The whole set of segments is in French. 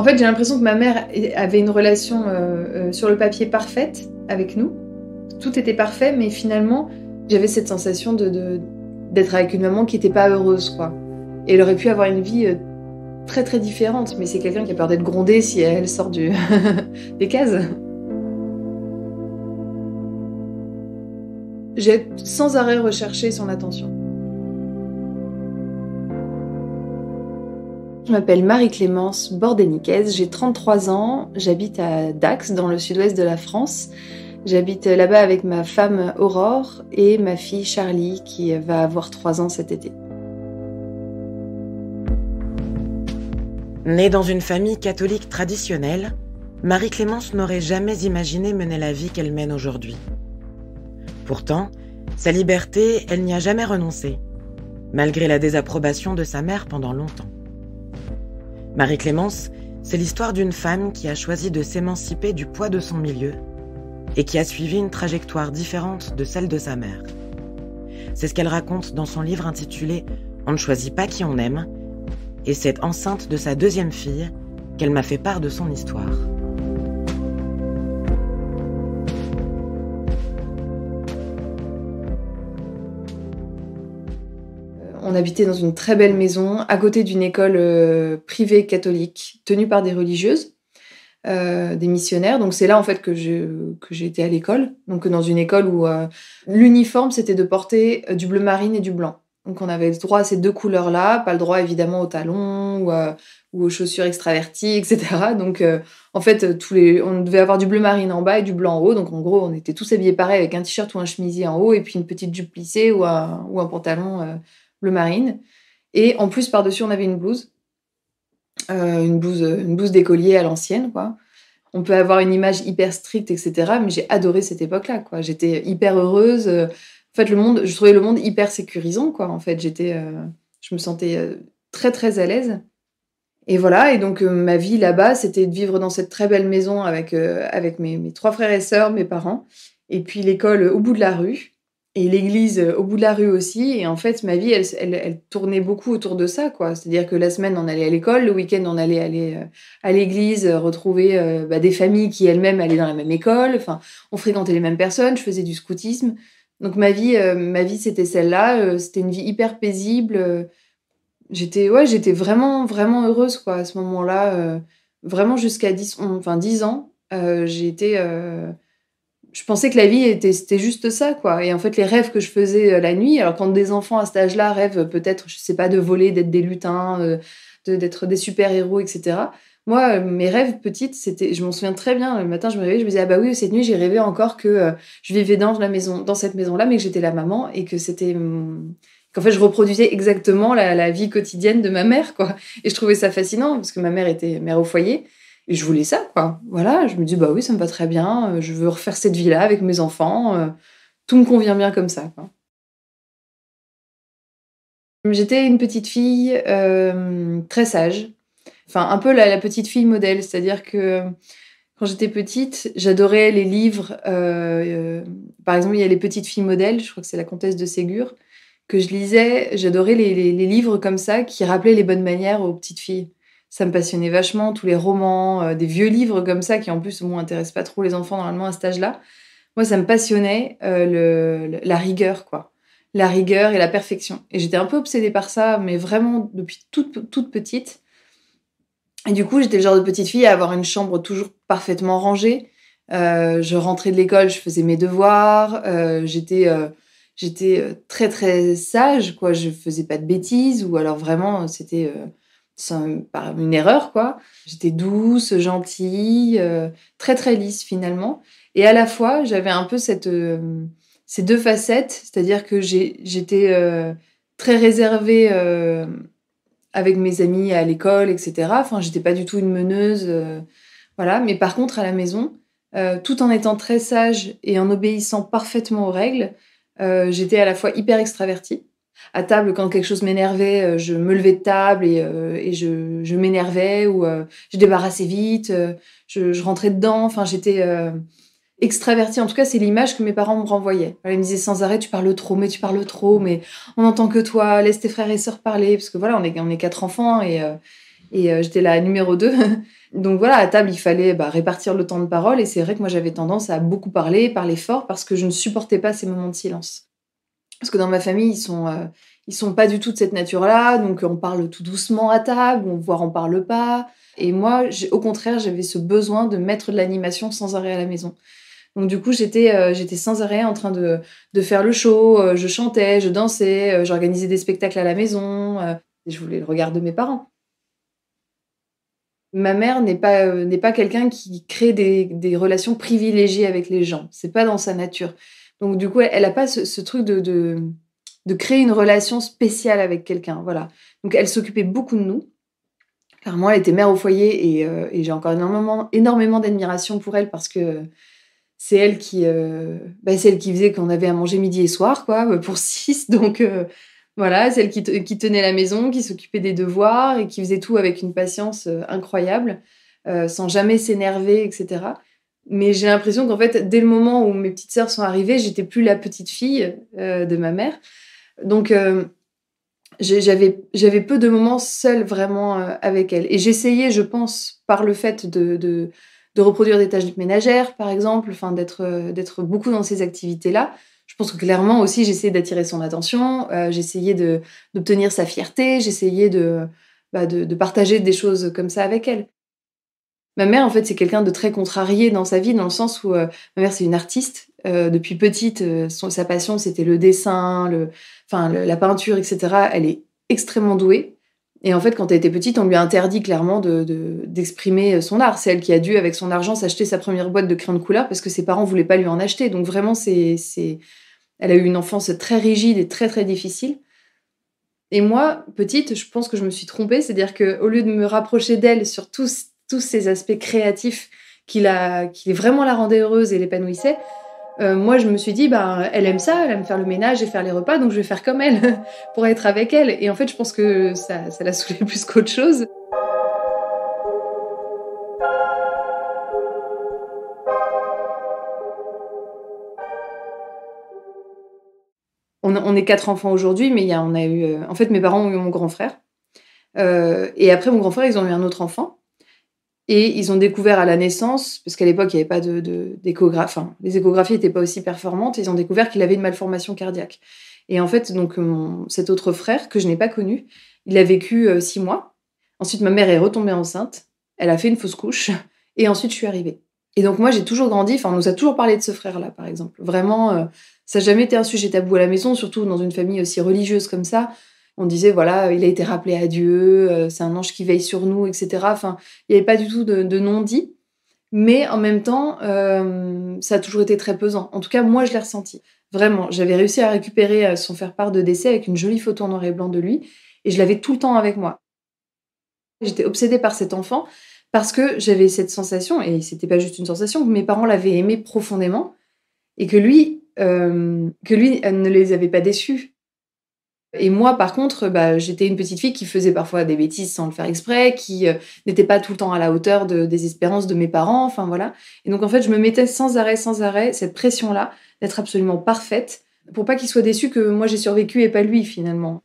En fait, j'ai l'impression que ma mère avait une relation sur le papier parfaite avec nous. Tout était parfait, mais finalement, j'avais cette sensation d'être avec une maman qui n'était pas heureuse, quoi. Et elle aurait pu avoir une vie très très différente, mais c'est quelqu'un qui a peur d'être grondée si elle sort des cases. J'ai sans arrêt recherché son attention. Je m'appelle Marie-Clémence Bordeniquez, j'ai 33 ans, j'habite à Dax, dans le sud-ouest de la France. J'habite là-bas avec ma femme Aurore et ma fille Charlie, qui va avoir 3 ans cet été. Née dans une famille catholique traditionnelle, Marie-Clémence n'aurait jamais imaginé mener la vie qu'elle mène aujourd'hui. Pourtant, sa liberté, elle n'y a jamais renoncé, malgré la désapprobation de sa mère pendant longtemps. Marie-Clémence, c'est l'histoire d'une femme qui a choisi de s'émanciper du poids de son milieu et qui a suivi une trajectoire différente de celle de sa mère. C'est ce qu'elle raconte dans son livre intitulé « On ne choisit pas qui on aime » et c'est enceinte de sa 2e fille qu'elle m'a fait part de son histoire. On habitait dans une très belle maison, à côté d'une école privée catholique, tenue par des religieuses, des missionnaires. Donc c'est là en fait que j'ai été à l'école. Donc dans une école où l'uniforme c'était de porter du bleu marine et du blanc. Donc on avait le droit à ces 2 couleurs-là, pas le droit évidemment aux talons ou aux chaussures extraverties, etc. Donc en fait on devait avoir du bleu marine en bas et du blanc en haut. Donc en gros on était tous habillés pareil avec un t-shirt ou un chemisier en haut et puis une petite jupe plissée ou un pantalon bleu marine. Et en plus par-dessus on avait une blouse. Une blouse d'écolier à l'ancienne, quoi. On peut avoir une image hyper stricte, etc. Mais j'ai adoré cette époque-là, quoi. J'étais hyper heureuse. En fait, je trouvais le monde hyper sécurisant, quoi. En fait, je me sentais très, très à l'aise. Et voilà. Et donc, ma vie là-bas, c'était de vivre dans cette très belle maison avec mes 3 frères et sœurs, mes parents. Et puis l'école au bout de la rue. Et l'église au bout de la rue aussi. Et en fait, ma vie, elle tournait beaucoup autour de ça, quoi. C'est-à-dire que la semaine, on allait à l'école. Le week-end, on allait aller à l'église, retrouver des familles qui elles-mêmes allaient dans la même école. Enfin, on fréquentait les mêmes personnes. Je faisais du scoutisme. Donc ma vie, c'était celle-là. C'était une vie hyper paisible. J'étais vraiment, vraiment heureuse, quoi, à ce moment-là. Vraiment jusqu'à 10 ans. Je pensais que la vie c'était juste ça, quoi. Et en fait, les rêves que je faisais la nuit, alors quand des enfants à cet âge-là rêvent peut-être, je sais pas, de voler, d'être des lutins, d'être des super-héros, etc. Moi, mes rêves petites, je m'en souviens très bien. Le matin, je me réveillais, je me disais, ah bah oui, cette nuit, j'ai rêvé encore que je vivais dans cette maison-là, mais que j'étais la maman et que qu'en fait, je reproduisais exactement la vie quotidienne de ma mère, quoi. Et je trouvais ça fascinant parce que ma mère était mère au foyer. Et je voulais ça, quoi. Voilà, je me dis, bah oui, ça me va très bien, je veux refaire cette vie-là avec mes enfants, tout me convient bien comme ça, quoi. J'étais une petite fille très sage, enfin un peu la petite fille modèle, c'est-à-dire que quand j'étais petite, j'adorais les livres. Par exemple, il y a Les Petites Filles modèles, je crois que c'est La Comtesse de Ségur, que je lisais. J'adorais les livres comme ça qui rappelaient les bonnes manières aux petites filles. Ça me passionnait vachement, tous les romans, des vieux livres comme ça qui en plus intéressent pas trop les enfants normalement à cet âge-là. Moi, ça me passionnait la rigueur, quoi. La rigueur et la perfection. Et j'étais un peu obsédée par ça, mais vraiment depuis toute petite. Et du coup, j'étais le genre de petite fille à avoir une chambre toujours parfaitement rangée. Je rentrais de l'école, je faisais mes devoirs. J'étais très très sage, quoi. Je faisais pas de bêtises, ou alors vraiment c'était par une erreur, quoi. J'étais douce, gentille, très très lisse finalement. Et à la fois, j'avais un peu ces 2 facettes, c'est-à-dire que j'étais très réservée avec mes amis à l'école, etc. Enfin, j'étais pas du tout une meneuse, voilà. Mais par contre, à la maison, tout en étant très sage et en obéissant parfaitement aux règles, j'étais à la fois hyper extravertie. À table, quand quelque chose m'énervait, je me levais de table et je m'énervais, ou je débarrassais vite, je rentrais dedans. Enfin, j'étais extravertie. En tout cas, c'est l'image que mes parents me renvoyaient. Ils me disaient sans arrêt, tu parles trop, mais on n'entend que toi, laisse tes frères et sœurs parler. Parce que voilà, on est 4 enfants Et j'étais la numéro 2. Donc voilà, à table, il fallait répartir le temps de parole. Et c'est vrai que moi, j'avais tendance à beaucoup parler fort, parce que je ne supportais pas ces moments de silence. Parce que dans ma famille, ils sont pas du tout de cette nature-là. Donc on parle tout doucement à table, voire on parle pas. Et moi, au contraire, j'avais ce besoin de mettre de l'animation sans arrêt à la maison. Donc du coup, j'étais sans arrêt en train de faire le show. Je chantais, je dansais, j'organisais des spectacles à la maison. Et je voulais le regard de mes parents. Ma mère n'est pas quelqu'un qui crée des relations privilégiées avec les gens. C'est pas dans sa nature. Donc du coup, elle a pas ce truc de créer une relation spéciale avec quelqu'un. Voilà. Donc elle s'occupait beaucoup de nous. Clairement, elle était mère au foyer et j'ai encore énormément d'admiration pour elle, parce que c'est elle qui faisait qu'on avait à manger midi et soir, quoi, pour 6. Donc voilà, celle qui tenait la maison, qui s'occupait des devoirs et qui faisait tout avec une patience incroyable, sans jamais s'énerver, etc. Mais j'ai l'impression qu'en fait, dès le moment où mes petites sœurs sont arrivées, j'étais plus la petite fille de ma mère. Donc j'avais peu de moments seuls vraiment avec elle. Et j'essayais, je pense, par le fait de reproduire des tâches ménagères, par exemple, enfin d'être beaucoup dans ces activités-là. Je pense que clairement aussi, j'essayais d'attirer son attention, j'essayais d'obtenir sa fierté, j'essayais de partager des choses comme ça avec elle. Ma mère, en fait, c'est quelqu'un de très contrarié dans sa vie, dans le sens où ma mère, c'est une artiste. Depuis petite, sa passion, c'était le dessin, la peinture, etc. Elle est extrêmement douée. Et en fait, quand elle était petite, on lui a interdit clairement d'exprimer son art. C'est elle qui a dû, avec son argent, s'acheter sa première boîte de crayons de couleur, parce que ses parents voulaient pas lui en acheter. Donc vraiment, elle a eu une enfance très rigide et très, très difficile. Et moi, petite, je pense que je me suis trompée. C'est-à-dire qu'au lieu de me rapprocher d'elle sur tous ces aspects créatifs qui vraiment la rendaient heureuse et l'épanouissaient, moi, je me suis dit, elle aime ça, elle aime faire le ménage et faire les repas, donc je vais faire comme elle pour être avec elle. Et en fait, je pense que ça l'a saoulée plus qu'autre chose. On est 4 enfants aujourd'hui, mais on a eu... en fait, mes parents ont eu mon grand frère. Et après mon grand frère, ils ont eu un autre enfant. Et ils ont découvert à la naissance, parce qu'à l'époque, il n'y avait pas d'échographie, enfin, les échographies n'étaient pas aussi performantes, ils ont découvert qu'il avait une malformation cardiaque. Et en fait, donc, cet autre frère, que je n'ai pas connu, il a vécu 6 mois. Ensuite, ma mère est retombée enceinte, elle a fait une fausse couche, et ensuite, je suis arrivée. Et donc, moi, j'ai toujours grandi, on nous a toujours parlé de ce frère-là, par exemple. Vraiment, ça n'a jamais été un sujet tabou à la maison, surtout dans une famille aussi religieuse comme ça. On disait, voilà, il a été rappelé à Dieu, c'est un ange qui veille sur nous, etc. Enfin, il n'y avait pas du tout de non-dit. Mais en même temps, ça a toujours été très pesant. En tout cas, moi, je l'ai ressenti. Vraiment, j'avais réussi à récupérer son faire-part de décès avec une jolie photo en noir et blanc de lui. Et je l'avais tout le temps avec moi. J'étais obsédée par cet enfant parce que j'avais cette sensation, et c'était pas juste une sensation, que mes parents l'avaient aimé profondément et que lui ne les avait pas déçus. Et moi, par contre, j'étais une petite fille qui faisait parfois des bêtises sans le faire exprès, qui n'était pas tout le temps à la hauteur des espérances de mes parents, enfin voilà. Et donc, en fait, je me mettais sans arrêt, cette pression-là, d'être absolument parfaite, pour pas qu'il soit déçu que moi j'ai survécu et pas lui, finalement.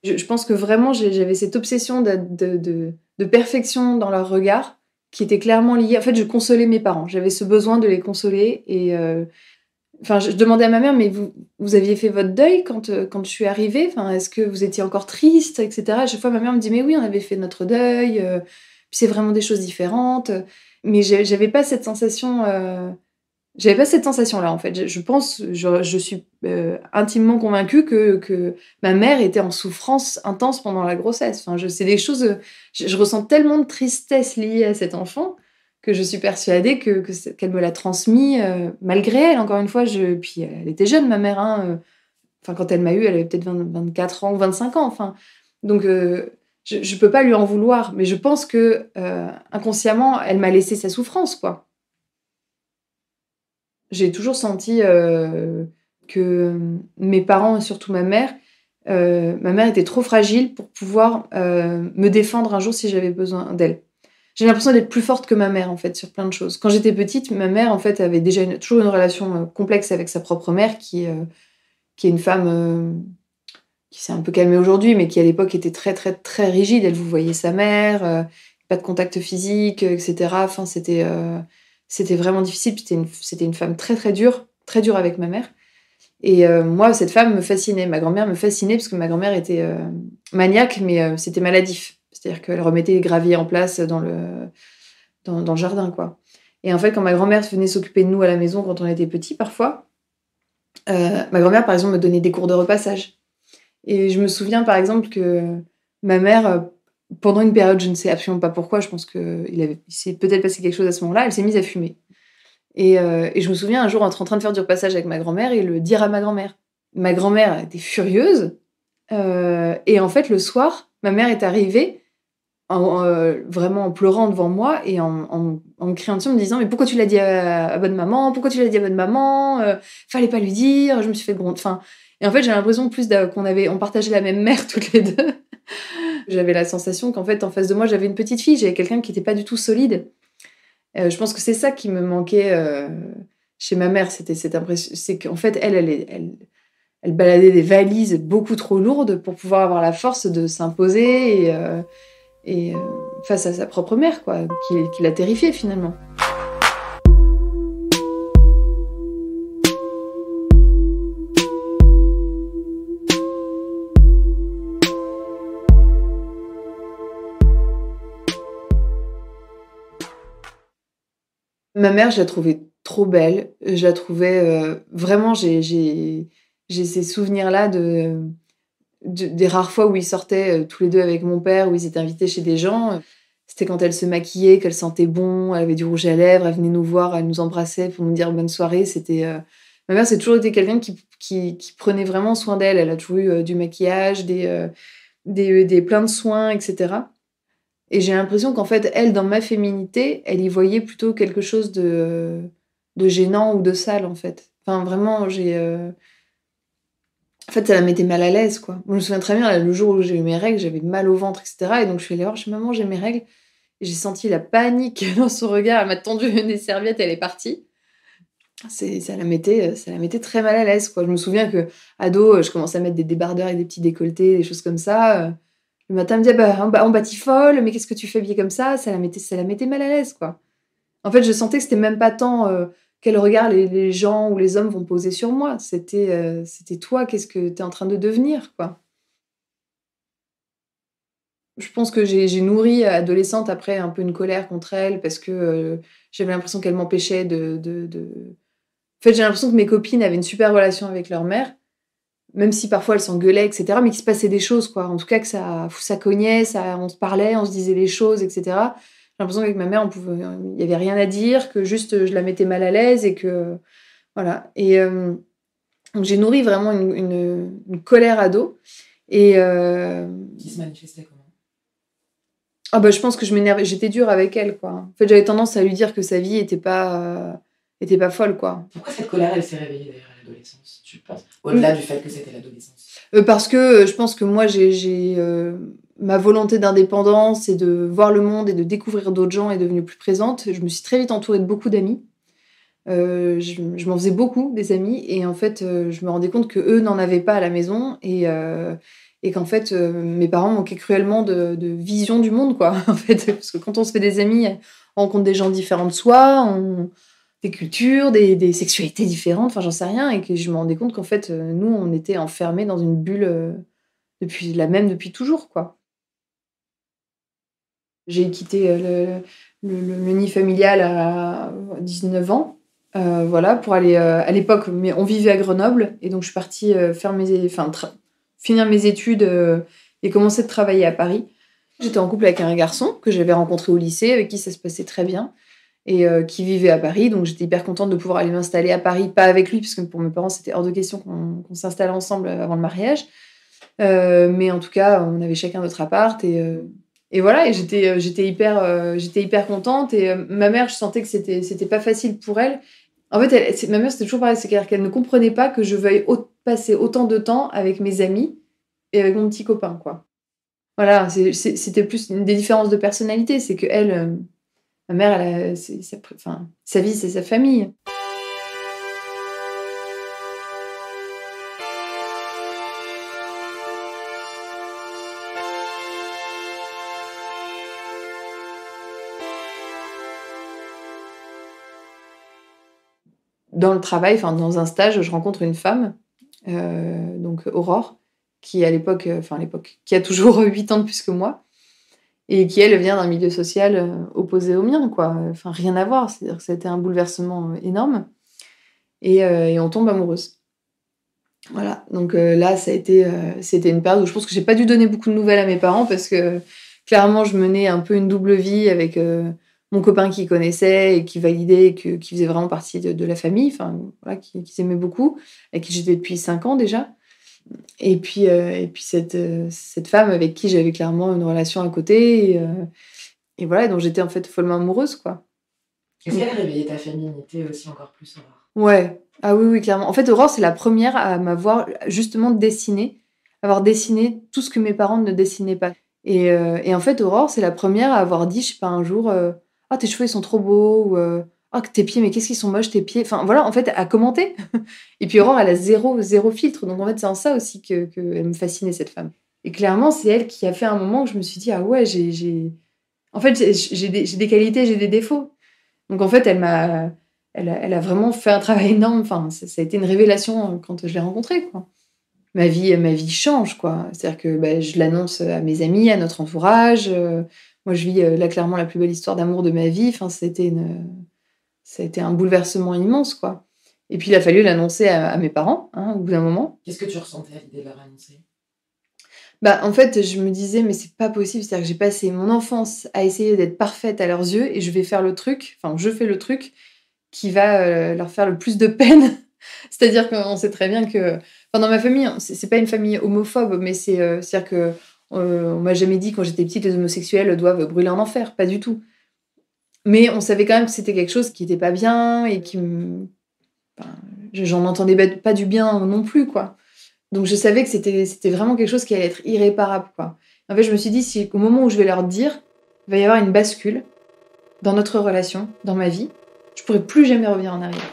Je pense que vraiment, j'avais cette obsession de perfection dans leur regard, qui était clairement liée... En fait, je consolais mes parents. J'avais ce besoin de les consoler et... je demandais à ma mère, mais vous aviez fait votre deuil quand je suis arrivée? Enfin, est-ce que vous étiez encore triste, etc. À chaque fois, ma mère me dit, mais oui, on avait fait notre deuil, puis c'est vraiment des choses différentes. Mais j'avais pas cette sensation... J'avais pas cette sensation-là, en fait. Je suis intimement convaincue que ma mère était en souffrance intense pendant la grossesse. Enfin, c'est des choses... Je ressens tellement de tristesse liée à cet enfant que je suis persuadée qu'elle me l'a transmis malgré elle, encore une fois. Puis elle était jeune, ma mère. Hein, quand elle m'a eue, elle avait peut-être 24 ans ou 25 ans. Enfin, donc, je peux pas lui en vouloir. Mais je pense que inconsciemment, elle m'a laissé sa souffrance, quoi. J'ai toujours senti que mes parents, et surtout ma mère était trop fragile pour pouvoir me défendre un jour si j'avais besoin d'elle. J'ai l'impression d'être plus forte que ma mère, en fait, sur plein de choses. Quand j'étais petite, ma mère, en fait, avait déjà toujours une relation complexe avec sa propre mère, qui est une femme qui s'est un peu calmée aujourd'hui, mais qui à l'époque était très, très, très rigide. Elle vous voyait sa mère, pas de contact physique, etc. Enfin, c'était vraiment difficile. Puis c'était une femme très, très dure avec ma mère. Et moi, cette femme me fascinait. Ma grand-mère me fascinait parce que ma grand-mère était maniaque, mais c'était maladif. C'est-à-dire qu'elle remettait les graviers en place dans le jardin, quoi. Et en fait, quand ma grand-mère venait s'occuper de nous à la maison quand on était petits, parfois, ma grand-mère, par exemple, me donnait des cours de repassage. Et je me souviens, par exemple, que ma mère, pendant une période, je ne sais absolument pas pourquoi, je pense qu'il s'est peut-être passé quelque chose à ce moment-là, elle s'est mise à fumer. Et je me souviens un jour être en train de faire du repassage avec ma grand-mère et le dire à ma grand-mère. Ma grand-mère était furieuse. Et en fait, le soir, ma mère est arrivée vraiment en pleurant devant moi et en me criant dessus, en me disant « Mais pourquoi tu l'as dit à bonne maman? Pourquoi tu l'as dit à bonne maman? Fallait pas lui dire. » Je me suis fait gronde. Enfin, et en fait, j'ai l'impression plus on partageait la même mère toutes les deux. J'avais la sensation qu'en fait, en face de moi, j'avais une petite fille. J'avais quelqu'un qui n'était pas du tout solide. Je pense que c'est ça qui me manquait chez ma mère. C'était cette impression. C'est qu'en fait, elle baladait des valises beaucoup trop lourdes pour pouvoir avoir la force de s'imposer et face à sa propre mère, quoi, qui l'a terrifiée finalement. Ma mère, je la trouvais trop belle. Je la trouvais vraiment. J'ai ces souvenirs-là des rares fois où ils sortaient tous les deux avec mon père, où ils étaient invités chez des gens. C'était quand elle se maquillait, qu'elle sentait bon, elle avait du rouge à lèvres, elle venait nous voir, elle nous embrassait pour nous dire bonne soirée. Ma mère, c'est toujours été quelqu'un qui prenait vraiment soin d'elle. Elle a toujours eu du maquillage, des plein de soins, etc. Et j'ai l'impression qu'en fait, elle, dans ma féminité, elle y voyait plutôt quelque chose de gênant ou de sale, en fait. Enfin, vraiment, en fait, ça la mettait mal à l'aise, quoi. Moi, je me souviens très bien, le jour où j'ai eu mes règles, j'avais mal au ventre, etc. Et donc, je suis allée voir chez maman, j'ai mes règles. Et j'ai senti la panique dans son regard. Elle m'a tendu des serviettes, elle est partie. Ça la mettait très mal à l'aise, quoi. Je me souviens que ado, je commençais à mettre des débardeurs et des petits décolletés, des choses comme ça. Le matin, elle me disait bah, on batifole, mais qu'est-ce que tu fais habillée comme ça? Ça la mettait mal à l'aise, quoi. En fait, je sentais que c'était même pas tant quel regard les gens ou les hommes vont poser sur moi. C'était toi, qu'est-ce que tu es en train de devenir, quoi. Je pense que j'ai nourri, adolescente, après, un peu une colère contre elle parce que j'avais l'impression qu'elle m'empêchait En fait, j'ai l'impression que mes copines avaient une super relation avec leur mère, même si parfois elles s'engueulaient, etc., mais qu'il se passait des choses, quoi. En tout cas, que ça cognait, on se parlait, on se disait les choses, etc. J'ai l'impression qu'avec ma mère, il n'y avait rien à dire, que juste je la mettais mal à l'aise et que. Voilà. Et donc j'ai nourri vraiment une colère ado. Et, Qui se manifestait comment? Ah bah, je pense que je m'énervais, j'étais dure avec elle, quoi. En fait, j'avais tendance à lui dire que sa vie était pas folle, quoi. Pourquoi cette colère, elle s'est réveillée d'ailleurs à l'adolescence, tu penses? Au-delà du fait que c'était l'adolescence. Parce que je pense que moi, j'ai ma volonté d'indépendance et de voir le monde et de découvrir d'autres gens est devenue plus présente. Je me suis très vite entourée de beaucoup d'amis. Je m'en faisais beaucoup, des amis. Et en fait, je me rendais compte qu'eux n'en avaient pas à la maison. Et qu'en fait, mes parents manquaient cruellement de vision du monde, quoi. En fait, parce que quand on se fait des amis, on rencontre des gens différents de soi, des cultures, des sexualités différentes, enfin, j'en sais rien. Et que je me rendais compte qu'en fait, nous, on était enfermés dans une bulle depuis toujours, quoi. J'ai quitté le nid familial à 19 ans. Voilà, pour aller à l'époque, mais on vivait à Grenoble, et donc je suis partie finir mes études et commencer de travailler à Paris. J'étais en couple avec un garçon que j'avais rencontré au lycée, avec qui ça se passait très bien, et qui vivait à Paris, donc j'étais hyper contente de pouvoir aller m'installer à Paris, pas avec lui, parce que pour mes parents, c'était hors de question qu'on s'installe ensemble avant le mariage. Mais en tout cas, on avait chacun notre appart, et voilà, et j'étais hyper contente, et ma mère, je sentais que c'était pas facile pour elle. En fait, ma mère, c'était toujours pareil, c'est-à-dire qu'elle ne comprenait pas que je veuille passer autant de temps avec mes amis et avec mon petit copain, quoi. Voilà, c'était plus une des différences de personnalité, c'est que elle, ma mère, sa vie, c'est sa famille. dans le travail, enfin dans un stage, je rencontre une femme, donc Aurore, qui à l'époque, qui a toujours 8 ans de plus que moi et qui, elle, vient d'un milieu social, opposé au mien, quoi. Enfin rien à voir, c'est-à-dire que ça a été un bouleversement, énorme et on tombe amoureuse. Voilà, donc là, c'était une période où je pense que j'ai pas dû donner beaucoup de nouvelles à mes parents parce que clairement, je menais un peu une double vie avec mon copain qui connaissait et qui validait, qui faisait vraiment partie de la famille, enfin voilà, qui s'aimait beaucoup, avec qui j'étais depuis 5 ans déjà. Et puis cette femme avec qui j'avais clairement une relation à côté et voilà, dont j'étais en fait follement amoureuse, quoi. Est-ce qu'elle réveillait ta féminité aussi encore plus, Aurore? Ouais. Ah oui, oui, clairement. En fait, Aurore, c'est la première à m'avoir justement dessiné, avoir dessiné tout ce que mes parents ne dessinaient pas. Et en fait, Aurore, c'est la première à avoir dit, je sais pas, un jour, «Ah, tes cheveux, ils sont trop beaux» ou «Ah, tes pieds, mais qu'est-ce qu'ils sont moches, tes pieds». Enfin, voilà, en fait, à commenter. Et puis Aurore, elle a zéro filtre. Donc, en fait, c'est en ça aussi qu'elle me fascinait, cette femme. Et clairement, c'est elle qui a fait un moment où je me suis dit, ah ouais, en fait, j'ai des qualités, j'ai des défauts. Donc, en fait, elle a vraiment fait un travail énorme. Enfin, ça a été une révélation quand je l'ai rencontrée, quoi. Ma vie change, quoi. C'est-à-dire que je l'annonce à mes amis, à notre entourage. Moi, je vis là clairement la plus belle histoire d'amour de ma vie. Enfin, ça a été un bouleversement immense, quoi. Et puis, il a fallu l'annoncer à mes parents, hein, au bout d'un moment. Qu'est-ce que tu ressentais à l'idée de leur annoncer? En fait, je me disais, mais c'est pas possible. C'est-à-dire que j'ai passé mon enfance à essayer d'être parfaite à leurs yeux et je fais le truc qui va leur faire le plus de peine. C'est-à-dire qu'on sait très bien que, enfin, dans ma famille, c'est pas une famille homophobe, mais c'est-à-dire que on m'a jamais dit quand j'étais petite les homosexuels doivent brûler en enfer, pas du tout. Mais on savait quand même que c'était quelque chose qui était pas bien et enfin, j'en entendais pas du bien non plus, quoi. Donc je savais que c'était vraiment quelque chose qui allait être irréparable, quoi. En fait, je me suis dit, si au moment où je vais leur dire, il va y avoir une bascule dans notre relation, dans ma vie, je pourrai plus jamais revenir en arrière.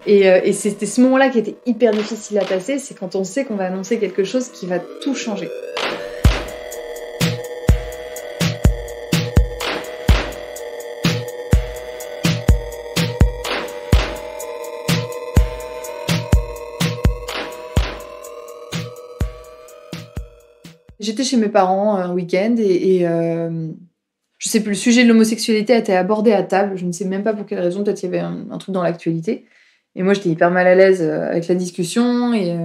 Et c'était ce moment-là qui était hyper difficile à passer, c'est quand on sait qu'on va annoncer quelque chose qui va tout changer. J'étais chez mes parents un week-end et je sais plus, le sujet de l'homosexualité a été abordé à table. Je ne sais même pas pour quelle raison, peut-être il y avait un truc dans l'actualité. Et moi, j'étais hyper mal à l'aise avec la discussion et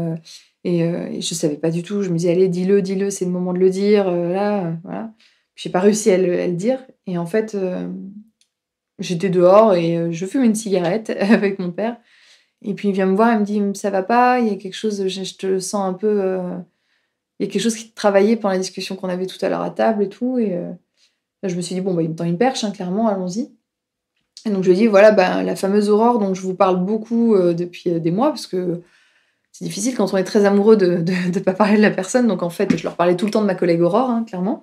je savais pas du tout. Je me disais, allez, dis-le, c'est le moment de le dire, là, voilà. Puis j'ai pas réussi à le dire. Et en fait, j'étais dehors et je fume une cigarette avec mon père. Et puis il vient me voir, il me dit, ça va pas, il y a quelque chose, je te sens un peu. Il y a quelque chose qui te travaillait pendant la discussion qu'on avait tout à l'heure à table et tout. Et là, je me suis dit, bon, il me tend une perche, hein, clairement, allons-y. Et donc je lui ai dit, voilà, la fameuse Aurore dont je vous parle beaucoup depuis des mois, parce que c'est difficile quand on est très amoureux de ne pas parler de la personne. Donc en fait, je leur parlais tout le temps de ma collègue Aurore, hein, clairement.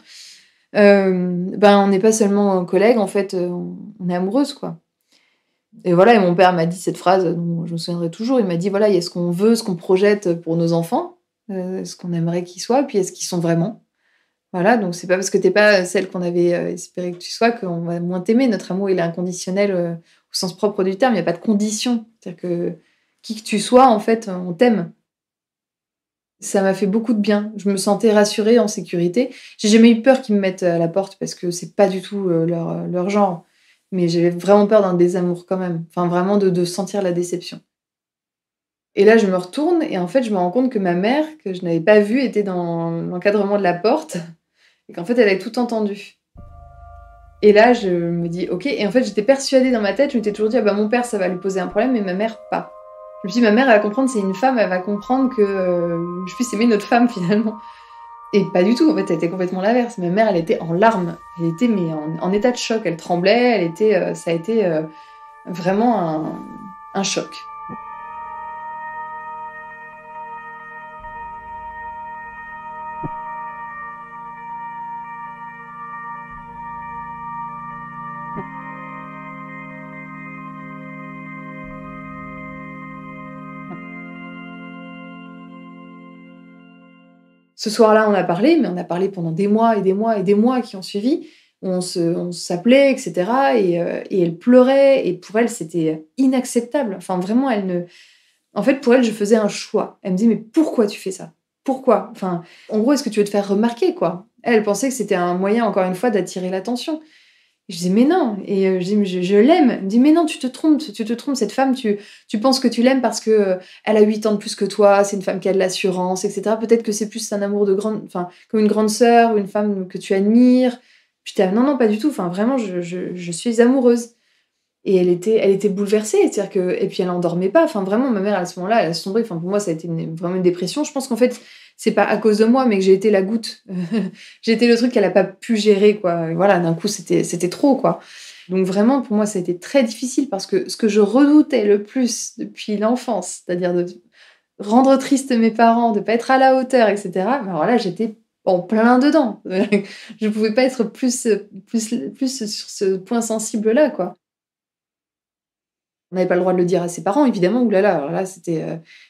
On n'est pas seulement collègues, en fait, on est amoureuse, quoi. Et voilà, et mon père m'a dit cette phrase dont je me souviendrai toujours. Il m'a dit, voilà, il y a ce qu'on veut, ce qu'on projette pour nos enfants, ce qu'on aimerait qu'ils soient, puis est-ce qu'ils sont vraiment. Voilà, donc c'est pas parce que t'es pas celle qu'on avait espéré que tu sois qu'on va moins t'aimer. Notre amour, il est inconditionnel au sens propre du terme. Il n'y a pas de condition. C'est-à-dire que qui que tu sois, en fait, on t'aime. Ça m'a fait beaucoup de bien. Je me sentais rassurée, en sécurité. J'ai jamais eu peur qu'ils me mettent à la porte parce que c'est pas du tout leur genre. Mais j'avais vraiment peur d'un désamour quand même. Enfin, vraiment de sentir la déception. Et là, je me retourne et en fait, je me rends compte que ma mère, que je n'avais pas vue, était dans l'encadrement de la porte. Et qu'en fait, elle avait tout entendu. Et là, je me dis, ok. Et en fait, j'étais persuadée dans ma tête, je m'étais toujours dit, mon père, ça va lui poser un problème, mais ma mère, pas. Je me suis dit, ma mère, elle va comprendre, c'est une femme, elle va comprendre que je puisse aimer notre femme, finalement. Et pas du tout, en fait, elle était complètement l'inverse. Ma mère, elle était en larmes. Elle était mais en état de choc. Elle tremblait, ça a été vraiment un choc. Ce soir-là, on a parlé, mais on a parlé pendant des mois et des mois et des mois qui ont suivi. où on s'appelait, etc. Et elle pleurait. Et pour elle, c'était inacceptable. Enfin, vraiment, en fait, pour elle, je faisais un choix. Elle me dit, mais pourquoi tu fais ça? Pourquoi? Enfin, en gros, est-ce que tu veux te faire remarquer, quoi? Elle pensait que c'était un moyen, encore une fois, d'attirer l'attention. Et je dis, mais non. Et je dis, mais je l'aime. Elle me dit, mais non, tu te trompes, cette femme, tu penses que tu l'aimes parce que elle a 8 ans de plus que toi, c'est une femme qui a de l'assurance, etc. Peut-être que c'est plus un amour de grande, enfin, comme une grande sœur ou une femme que tu admires. J'étais, non, non, pas du tout. Enfin, vraiment, je suis amoureuse. Et elle était bouleversée, c'est-à-dire que, et puis elle endormait pas. Enfin, vraiment, ma mère, à ce moment-là, elle a sombré. Enfin, pour moi, ça a été vraiment une dépression. Je pense qu'en fait, c'est pas à cause de moi, mais que j'ai été la goutte. J'ai été le truc qu'elle a pas pu gérer, quoi. Et voilà, d'un coup, c'était trop, quoi. Donc vraiment, pour moi, ça a été très difficile parce que ce que je redoutais le plus depuis l'enfance, c'est-à-dire de rendre triste mes parents, de pas être à la hauteur, etc. Mais alors là, j'étais en plein dedans. Je pouvais pas être plus sur ce point sensible-là, quoi. On n'avait pas le droit de le dire à ses parents, évidemment. Ouh là là, alors là, c'était.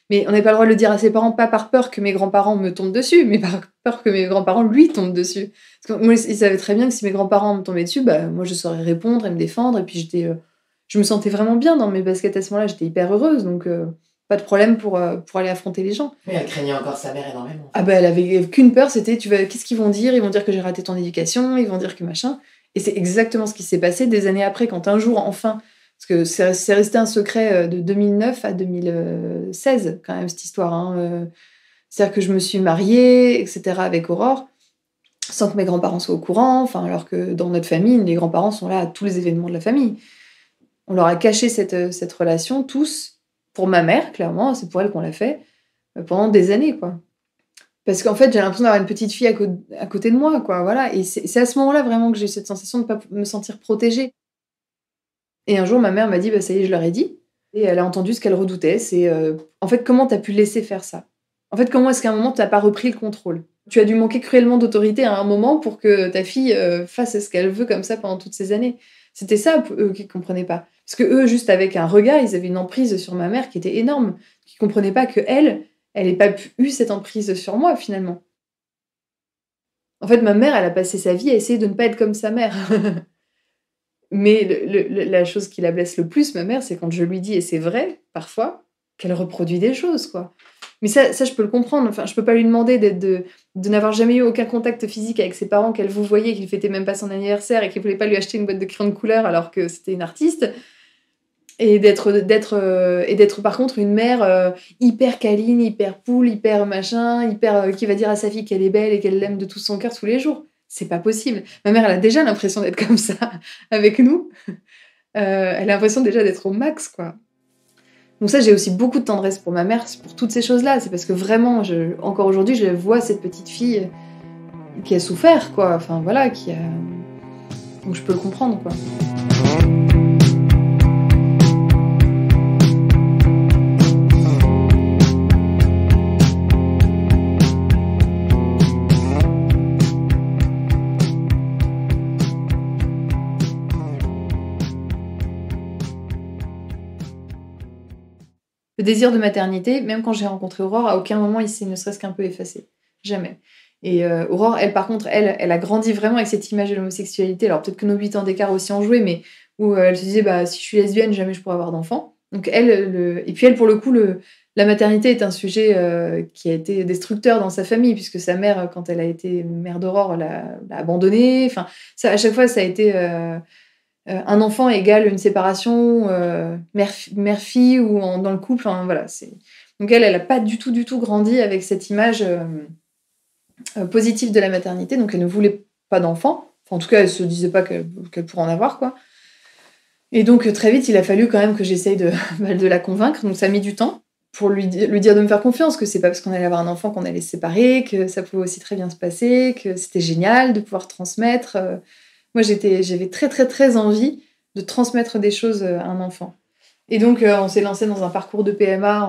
Mais on n'avait pas le droit de le dire à ses parents, pas par peur que mes grands-parents me tombent dessus, mais par peur que mes grands-parents lui tombent dessus. Parce que moi, ils savaient très bien que si mes grands-parents me tombaient dessus, bah, moi, je saurais répondre et me défendre. Et puis, je me sentais vraiment bien dans mes baskets à ce moment-là. J'étais hyper heureuse, donc pas de problème pour aller affronter les gens. Mais elle craignait encore sa mère énormément. Ah bah, elle avait qu'une peur, c'était qu'est-ce qu'ils vont dire? Ils vont dire que j'ai raté ton éducation, ils vont dire que machin. Et c'est exactement ce qui s'est passé des années après, quand un jour, enfin. Parce que c'est resté un secret de 2009 à 2016, quand même, cette histoire. Hein. C'est-à-dire que je me suis mariée, etc., avec Aurore, sans que mes grands-parents soient au courant, enfin, alors que dans notre famille, les grands-parents sont là à tous les événements de la famille. On leur a caché cette relation, tous, pour ma mère, clairement, c'est pour elle qu'on l'a fait, pendant des années, quoi. Parce qu'en fait, j'ai l'impression d'avoir une petite fille à côté de moi, quoi, voilà. Et c'est à ce moment-là, vraiment, que j'ai cette sensation de ne pas me sentir protégée. Et un jour, ma mère m'a dit, bah, ça y est, je leur ai dit. Et elle a entendu ce qu'elle redoutait. C'est, en fait, comment t'as pu laisser faire ça? En fait, comment est-ce qu'à un moment, t'as pas repris le contrôle? Tu as dû manquer cruellement d'autorité à un moment pour que ta fille fasse ce qu'elle veut comme ça pendant toutes ces années. C'était ça, eux, qu'ils comprenaient pas. Parce que eux, juste avec un regard, ils avaient une emprise sur ma mère qui était énorme. Ils comprenaient pas que elle ait pas eu cette emprise sur moi, finalement. En fait, ma mère, elle a passé sa vie à essayer de ne pas être comme sa mère. Mais la chose qui la blesse le plus, ma mère, c'est quand je lui dis, et c'est vrai, parfois, qu'elle reproduit des choses, quoi. Mais ça, je peux le comprendre. Enfin, je peux pas lui demander de n'avoir jamais eu aucun contact physique avec ses parents, qu'elle vous voyait, qu'il fêtait même pas son anniversaire et qu'il voulait pas lui acheter une boîte de crayons de couleur alors que c'était une artiste. Et d'être par contre une mère hyper câline, hyper poule, hyper machin, qui va dire à sa fille qu'elle est belle et qu'elle l'aime de tout son cœur tous les jours. C'est pas possible. Ma mère, elle a déjà l'impression d'être comme ça avec nous. Elle a l'impression déjà d'être au max, quoi. Donc ça, j'ai aussi beaucoup de tendresse pour ma mère, pour toutes ces choses-là. C'est parce que vraiment, encore aujourd'hui, je vois cette petite fille qui a souffert, quoi. Enfin, voilà, donc je peux le comprendre, quoi. Le désir de maternité, même quand j'ai rencontré Aurore, à aucun moment il s'est ne serait-ce qu'un peu effacé. Jamais. Et Aurore, elle, par contre, elle a grandi vraiment avec cette image de l'homosexualité. Alors peut-être que nos 8 ans d'écart aussi ont joué, mais où elle se disait, bah, si je suis lesbienne, jamais je pourrai avoir d'enfant. Donc et puis elle, pour le coup, la maternité est un sujet qui a été destructeur dans sa famille, puisque sa mère, quand elle a été mère d'Aurore, l'a abandonnée. Enfin, ça, à chaque fois, ça a été... un enfant égale une séparation mère-fille ou dans le couple. Enfin, voilà, donc elle n'a pas du tout grandi avec cette image positive de la maternité. Donc elle ne voulait pas d'enfant. Enfin, en tout cas, elle se disait pas qu'elle pourrait en avoir, quoi. Et donc très vite, il a fallu quand même que j'essaye de la convaincre. Donc ça a mis du temps pour lui dire de me faire confiance, que c'est pas parce qu'on allait avoir un enfant qu'on allait se séparer, que ça pouvait aussi très bien se passer, que c'était génial de pouvoir transmettre. Moi, j'avais très, très, très envie de transmettre des choses à un enfant. Et donc, on s'est lancé dans un parcours de PMA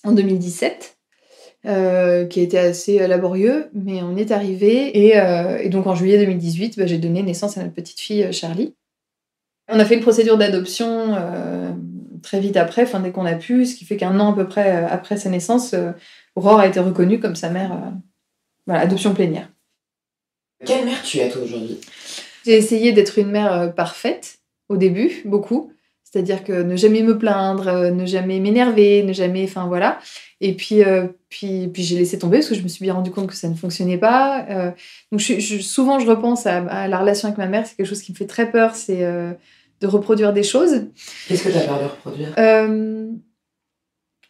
en 2017, qui a été assez laborieux, mais on y est arrivé. Et donc, en juillet 2018, j'ai donné naissance à notre petite fille Charlie. On a fait une procédure d'adoption très vite après, dès qu'on a pu, ce qui fait qu'un an à peu près après sa naissance, Aurore a été reconnue comme sa mère, adoption plénière. Quelle mère tu es, toi, aujourd'hui? J'ai essayé d'être une mère parfaite, au début, beaucoup. C'est-à-dire que ne jamais me plaindre, ne jamais m'énerver, ne jamais... Enfin, voilà. Et puis j'ai laissé tomber parce que je me suis bien rendu compte que ça ne fonctionnait pas. Donc souvent, je repense à la relation avec ma mère. C'est quelque chose qui me fait très peur, c'est de reproduire des choses. Qu'est-ce que tu as peur de reproduire?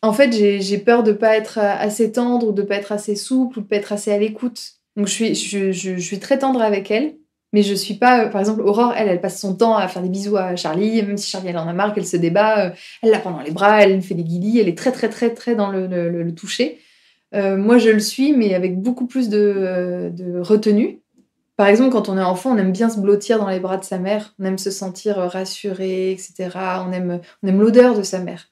En fait, j'ai peur de pas être assez tendre ou de pas être assez souple ou de pas être assez à l'écoute. Donc je suis très tendre avec elle, mais je suis pas... Par exemple, Aurore, elle passe son temps à faire des bisous à Charlie, même si Charlie elle en a marre, qu'elle se débat, elle la prend dans les bras, elle fait des guilis, elle est très très très très dans le toucher. Moi, je le suis, mais avec beaucoup plus de retenue. Par exemple, quand on est enfant, on aime bien se blottir dans les bras de sa mère, on aime se sentir rassuré, etc. On aime l'odeur de sa mère.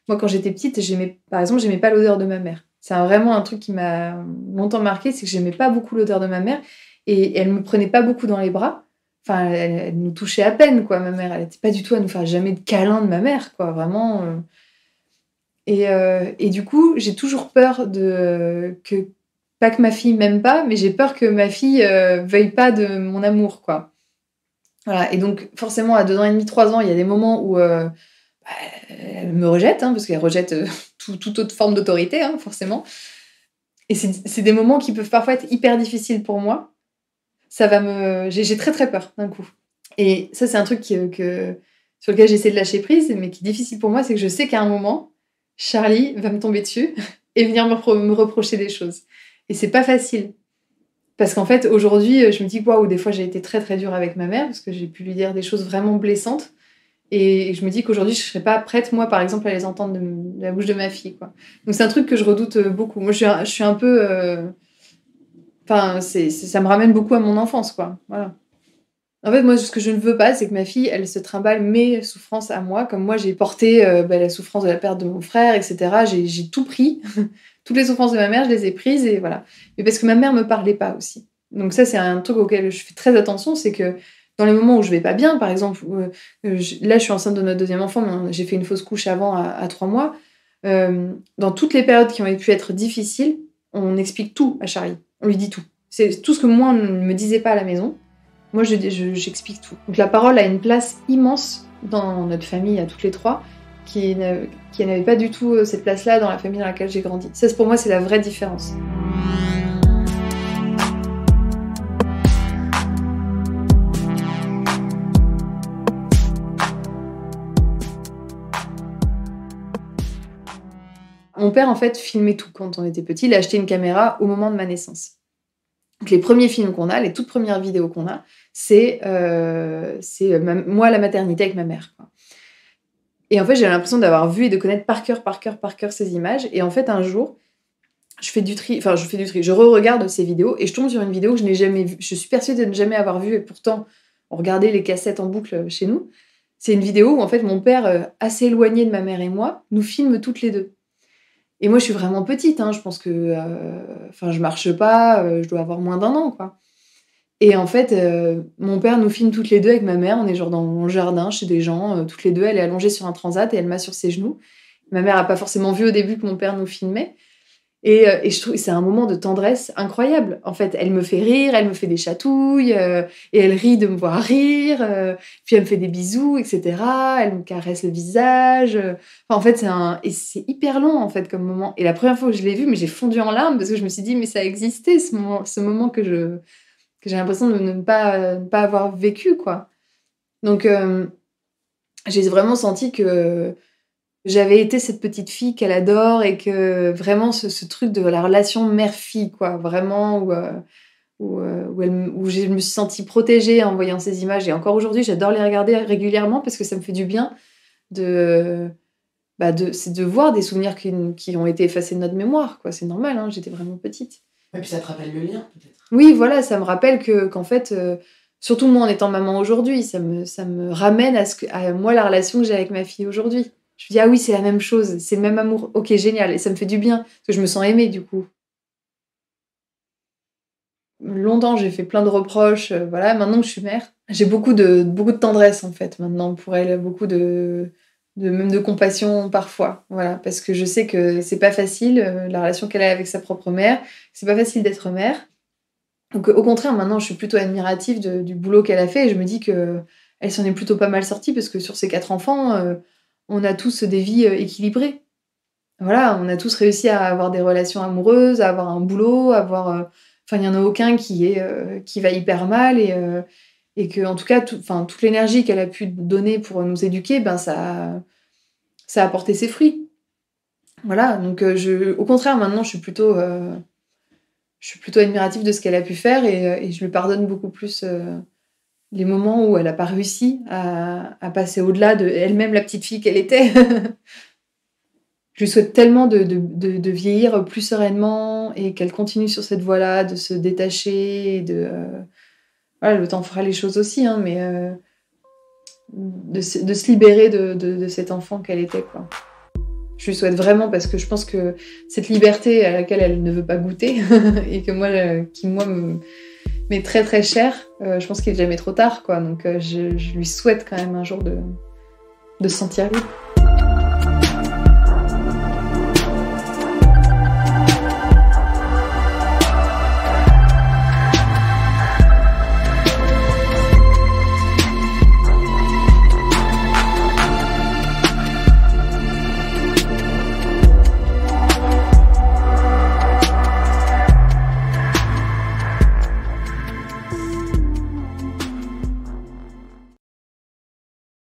Moi, quand j'étais petite, par exemple, j'aimais pas l'odeur de ma mère. C'est vraiment un truc qui m'a longtemps marqué, c'est que j'aimais pas beaucoup l'odeur de ma mère et elle me prenait pas beaucoup dans les bras. Enfin, elle nous touchait à peine, quoi, ma mère. Elle était pas du tout à nous faire jamais de câlin de ma mère, quoi, vraiment. Et du coup, j'ai toujours peur pas que ma fille m'aime pas, mais j'ai peur que ma fille veuille pas de mon amour, quoi. Voilà. Et donc, forcément, à 2 ans et demi, 3 ans, il y a des moments où elle me rejette, hein, parce qu'elle rejette toute autre forme d'autorité, hein, forcément. Et c'est des moments qui peuvent parfois être hyper difficiles pour moi. J'ai très très peur d'un coup. Et ça, c'est un truc sur lequel j'essaie de lâcher prise, mais qui est difficile pour moi, c'est que je sais qu'à un moment, Charlie va me tomber dessus et venir me reprocher des choses. Et c'est pas facile. Parce qu'en fait, aujourd'hui, je me dis que waouh, des fois, j'ai été très très dure avec ma mère, parce que j'ai pu lui dire des choses vraiment blessantes. Et je me dis qu'aujourd'hui, je serais pas prête, moi, par exemple, à les entendre de la bouche de ma fille, quoi. Donc c'est un truc que je redoute beaucoup. Moi, je suis un peu... Enfin, ça me ramène beaucoup à mon enfance, quoi. Voilà. En fait, moi, ce que je ne veux pas, c'est que ma fille, elle se trimballe mes souffrances à moi, comme moi, j'ai porté la souffrance de la perte de mon frère, etc. J'ai tout pris. Toutes les souffrances de ma mère, je les ai prises, et voilà. Mais parce que ma mère me parlait pas aussi. Donc ça, c'est un truc auquel je fais très attention, c'est que dans les moments où je vais pas bien, par exemple, là, je suis enceinte de notre deuxième enfant, mais j'ai fait une fausse couche avant à 3 mois. Dans toutes les périodes qui ont pu être difficiles, on explique tout à Charlie. On lui dit tout. C'est tout ce que moi, on ne me disait pas à la maison. Moi, j'explique tout. Donc la parole a une place immense dans notre famille, à toutes les trois, qui n'avait pas du tout cette place-là dans la famille dans laquelle j'ai grandi. Ça, pour moi, c'est la vraie différence. Mon père, en fait, filmait tout quand on était petit. Il a acheté une caméra au moment de ma naissance. Donc, les premiers films qu'on a, les toutes premières vidéos qu'on a, c'est moi à la maternité avec ma mère, quoi. Et en fait, j'ai l'impression d'avoir vu et de connaître par cœur ces images. Et en fait, un jour, je re-regarde ces vidéos et je tombe sur une vidéo que je n'ai jamais vue. Je suis persuadée de ne jamais avoir vue et pourtant, on regardait les cassettes en boucle chez nous. C'est une vidéo où en fait, mon père, assez éloigné de ma mère et moi, nous filme toutes les deux. Et moi, je suis vraiment petite, hein, je pense que... je marche pas, je dois avoir moins d'1 an, quoi. Et en fait, mon père nous filme toutes les deux avec ma mère. On est genre dans le jardin, chez des gens, toutes les deux. Elle est allongée sur un transat et elle m'a sur ses genoux. Ma mère n'a pas forcément vu au début que mon père nous filmait. Et je trouve que c'est un moment de tendresse incroyable. En fait, elle me fait rire, elle me fait des chatouilles, et elle rit de me voir rire, puis elle me fait des bisous, etc. Elle me caresse le visage. En fait, c'est hyper long, en fait, comme moment. Et la première fois que je l'ai vu, mais j'ai fondu en larmes parce que je me suis dit, mais ça existait, ce moment que j'ai l'impression de ne pas avoir vécu, quoi. Donc, j'ai vraiment senti que j'avais été cette petite fille qu'elle adore et que vraiment ce truc de la relation mère-fille, quoi, vraiment, où je me suis sentie protégée en voyant ces images. Et encore aujourd'hui, j'adore les regarder régulièrement parce que ça me fait du bien c'est de voir des souvenirs qui ont été effacés de notre mémoire, quoi. C'est normal, hein, j'étais vraiment petite. Et puis ça te rappelle le lien, peut-être. Oui, voilà, ça me rappelle qu'en fait, surtout moi en étant maman aujourd'hui, ça me ramène à moi la relation que j'ai avec ma fille aujourd'hui. Je me dis, ah oui, c'est la même chose, c'est le même amour. Ok, génial. Et ça me fait du bien, parce que je me sens aimée, du coup. Longtemps, j'ai fait plein de reproches. Voilà, maintenant que je suis mère, j'ai beaucoup de tendresse, en fait, maintenant, pour elle. Beaucoup même de compassion, parfois. Voilà, parce que je sais que c'est pas facile, la relation qu'elle a avec sa propre mère. C'est pas facile d'être mère. Donc au contraire, maintenant, je suis plutôt admirative du boulot qu'elle a fait et je me dis qu'elle s'en est plutôt pas mal sortie parce que sur ses 4 enfants, on a tous des vies équilibrées. Voilà, on a tous réussi à avoir des relations amoureuses, à avoir un boulot, enfin, il n'y en a aucun qui va hyper mal et que, en tout cas, toute l'énergie qu'elle a pu donner pour nous éduquer, ben, ça a porté ses fruits. Voilà, donc au contraire, maintenant, je suis plutôt admirative de ce qu'elle a pu faire et je lui pardonne beaucoup plus les moments où elle n'a pas réussi à passer au-delà de elle-même, la petite fille qu'elle était. Je lui souhaite tellement de vieillir plus sereinement et qu'elle continue sur cette voie-là, de se détacher. Voilà, le temps fera les choses aussi, hein, mais de se libérer de cet enfant qu'elle était, quoi. Je lui souhaite vraiment parce que je pense que cette liberté à laquelle elle ne veut pas goûter et que qui m'est très très chère, je pense qu'il n'est jamais trop tard, quoi. Donc je lui souhaite quand même un jour de se sentir libre.